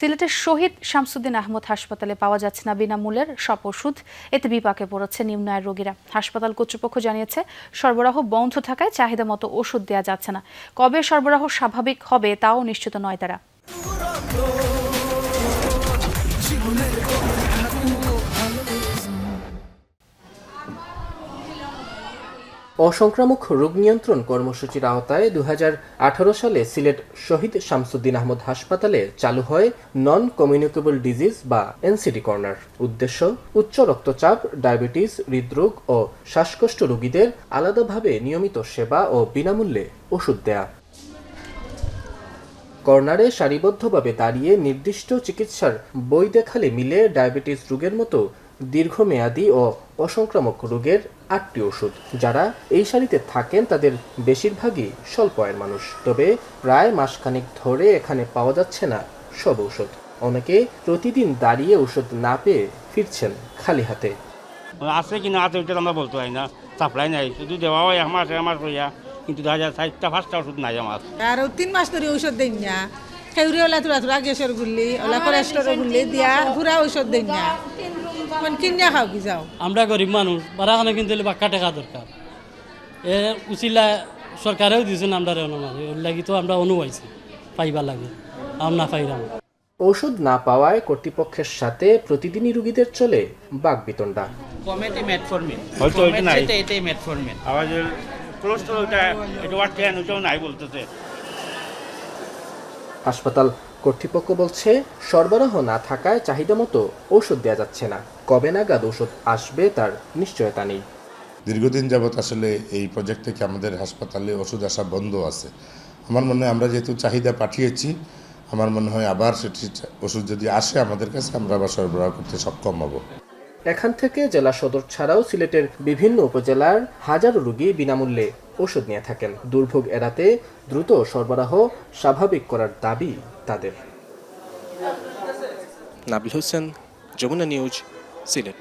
সিলেটের শহীদ শামসুদ্দিন আহমদ হাসপাতালে পাওয়া যাচ্ছে না বিনামূল্যের সব ওষুধ। এতে বিপাকে পড়েছে নিম্ন আয়ের রোগীরা। হাসপাতাল কর্তৃপক্ষ জানিয়েছে, সরবরাহ বন্ধ থাকায় চাহিদা মতো ওষুধ দেওয়া যাচ্ছে না। কবে সরবরাহ স্বাভাবিক হবে তাও নিশ্চিত নয় তারা। অসংক্রামক রোগ নিয়ন্ত্রণ কর্মসূচির আওতায় 2018 সালে সিলেট শহীদ শামসুদ্দিন আহমদ হাসপাতালে চালু হয় নন কমিউনিকেবল ডিজিজ বা এনসিডি কর্নার। উদ্দেশ্য উচ্চ রক্তচাপ, ডায়াবেটিস, হৃদরোগ ও শ্বাসকষ্ট রোগীদের আলাদাভাবে নিয়মিত সেবা ও বিনামূল্যে ওষুধ দেয়া। কর্নারে সারিবদ্ধভাবে দাঁড়িয়ে নির্দিষ্ট চিকিৎসার বই দেখালে মিলে ডায়াবেটিস রোগের মতো দীর্ঘমেয়াদী ও অসংক্রামক রোগের 8টি ওষুধ। যারা এই সারিতে থাকেন তাদের বেশিরভাগই স্বল্প আয়ের মানুষ। তবে প্রায় মাসখানেক ধরে এখানে পাওয়া যাচ্ছে না সব ঔষধ। অনেকে প্রতিদিন দাঁড়িয়ে ওষুধ না পেয়ে ফিরছেন খালি হাতে। আছে কিনা আছে ওইটা আমরা বলতে পারি না, সাপ্লাই নাই, শুধু দেওয়া হয় আমার কইয়া, কিন্তু 4-5টা ওষুধ নাই আমার। আর 3 মাস ধরে ঔষধ দেন না, খেউরি ওলা তুরা গ্যাসের গুলি ওলা কোলেস্টেরল গুলি দিয়া পুরা ঔষধ দেন না, কোন কিনে খাও কি যাও। আমরা গরিব মানুষ, বারাখানে কিন্তু বাক্কা টাকা দরকার। এ উচিলা সরকারেও দিয়েছেন আমরা অনুমানে, ওর লাগি তো আমরা অনুবাইছি পাইবা লাগে, আমরা পাইলাম। ওষুধ না পাওয়ায় কর্তৃপক্ষের সাথে প্রতিদিনই রোগীদের চলে বাকবিতণ্ডা। কমেতে মেটফরমিন, হয়তো ওইটা নাই, এটাই মেটফরমিন। আবার কোলেস্টেরল এটা ওয়াটেন ওইটাও নাই বলতেছে। হাসপাতাল কর্তৃপক্ষ বলছে, সরবরাহ না থাকায় চাহিদা মতো ওষুধ দেওয়া যাচ্ছে না। কবে নাগাদ ওষুধ আসবে তার নিশ্চয়তা নেই। দীর্ঘদিন যাবৎ আসলে এই প্রজেক্ট থেকে আমাদের হাসপাতালে ওষুধ আসা বন্ধ আছে। আমার মনে হয় আমরা যেহেতু চাহিদা পাঠিয়েছি, আমার মনে হয় আবার সেটি ওষুধ যদি আসে আমাদের কাছে, আমরা আবার সরবরাহ করতে সক্ষম হব। এখান থেকে জেলা সদর ছাড়াও সিলেটের বিভিন্ন উপজেলার হাজারো রোগী বিনামূল্যে ওষুধ নিয়ে থাকেন। দুর্ভোগ এড়াতে দ্রুত সরবরাহ স্বাভাবিক করার দাবি তাদের। নাবিল হোসেন, যমুনা নিউজ, সিলেট।